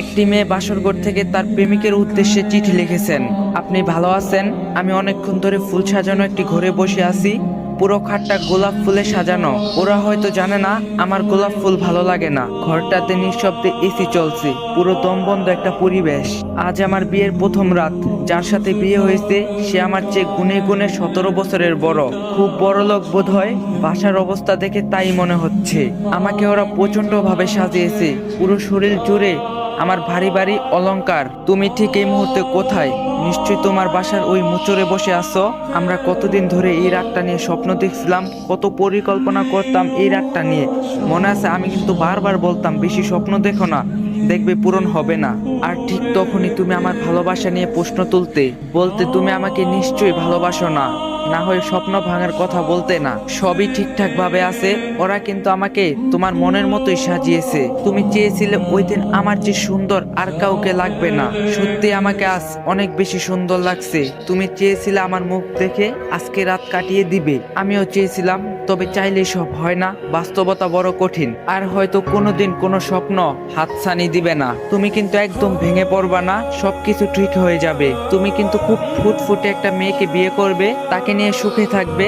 একটি মেয়ে বাসরঘর থেকে তার প্রেমিকের উদ্দেশ্যে চিঠি লিখেছেন। আপনি ভালো আছেন? আমি অনেকক্ষণ ধরে ফুল সাজানো একটি ঘরে বসে আছি। পুরো খাটটা গোলাপ ফুলে সাজানো। ওরা হয়তো জানে না আমার গোলাপ ফুল ভালো লাগে না। ঘরটাতে নিঃশব্দে এসি চলছে, পুরো দমবন্ধ একটা পরিবেশ। আজ আমার বিয়ের প্রথম রাত। যার সাথে বিয়ে হয়েছে সে আমার চেয়ে গুনে গুনে 17 বছরের বড়। খুব বড় লোক বোধ হয়, বাসার অবস্থা দেখে তাই মনে হচ্ছে। আমাকে ওরা প্রচন্ড ভাবে সাজিয়েছে, পুরো শরীর জুড়ে আমার ভারী ভারী অলংকার। তুমি ঠিক এই মুহূর্তে কোথায়? নিশ্চয়ই তোমার বাসার ওই মুচড়ে বসে আছো। আমরা কতদিন ধরে এই রাতটা নিয়ে স্বপ্ন দেখছিলাম, কত পরিকল্পনা করতাম এই রাতটা নিয়ে। মনে আছে আমি কিন্তু বারবার বলতাম বেশি স্বপ্ন দেখো না, দেখবে পূরণ হবে না। আর ঠিক তখনই তুমি আমার ভালোবাসা নিয়ে প্রশ্ন তুলতে, বলতে তুমি আমাকে নিশ্চয়ই ভালোবাসো না, না হয় স্বপ্ন ভাঙার কথা বলতে না। সবই ঠিকঠাক ভাবে আছে। ওরা কিন্তু আমাকে তোমার মনের মতোই সাজিয়েছে। তুমি চেয়েছিলে ওই দিন আমার যে সুন্দর আর কাউকে লাগবে না। সত্যি আমাকে আজ অনেক বেশি সুন্দর লাগছে। তুমি চেয়েছিলে আমার মুখ দেখে আজকে রাত কাটিয়ে দিবে, আমিও চেয়েছিলাম। তবে চাইলেই সব হয় না, বাস্তবতা বড় কঠিন। আর হয়তো কোনোদিন কোনো স্বপ্ন হাতছানি দিবে না। তুমি কিন্তু একদম ভেঙে পড়বা না, সবকিছু ঠিক হয়ে যাবে। তুমি কিন্তু খুব ফুটফুটে একটা মেয়েকে বিয়ে করবে, তাকে নিয়ে সুখে থাকবে।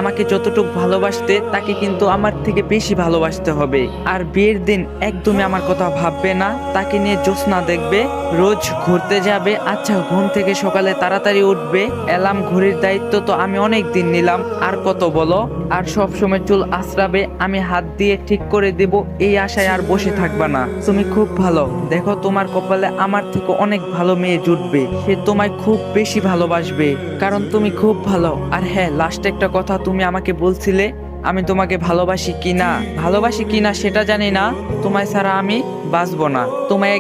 আমাকে যতটুকু ভালোবাসতে তাকে কিন্তু আমার থেকে বেশি ভালোবাসতে হবে। আর বিয়ের দিন একদমই আমার কথা ভাববে না, তাকে নিয়ে জ্যোৎস্না দেখবে, রোজ ঘুরতে যাবে। আচ্ছা, ঘুম থেকে সকালে তাড়াতাড়ি উঠবে। অ্যালার্ম ঘড়ির দায়িত্ব তো আমি অনেক দিন নিলাম, আর কত বলো। আর সব সময় চুল আঁচড়াবে, আমি হাত দিয়ে ঠিক করে দেব। এই আশায় আর বসে থাকবা না। তুমি খুব ভালো, দেখো তোমার কপালে আমার থেকে অনেক ভালো মেয়ে জুটবে। সে তোমায় খুব বেশি ভালোবাসবে, কারণ তুমি খুব ভালো। আর হ্যাঁ, লাস্টে একটা কথা, তুমি আমাকে বলছিলে আমি তোমাকে ভালোবাসি কিনা সেটা জানি না। তোমায় ছাড়া আমি বাঁচবো না। তোমায়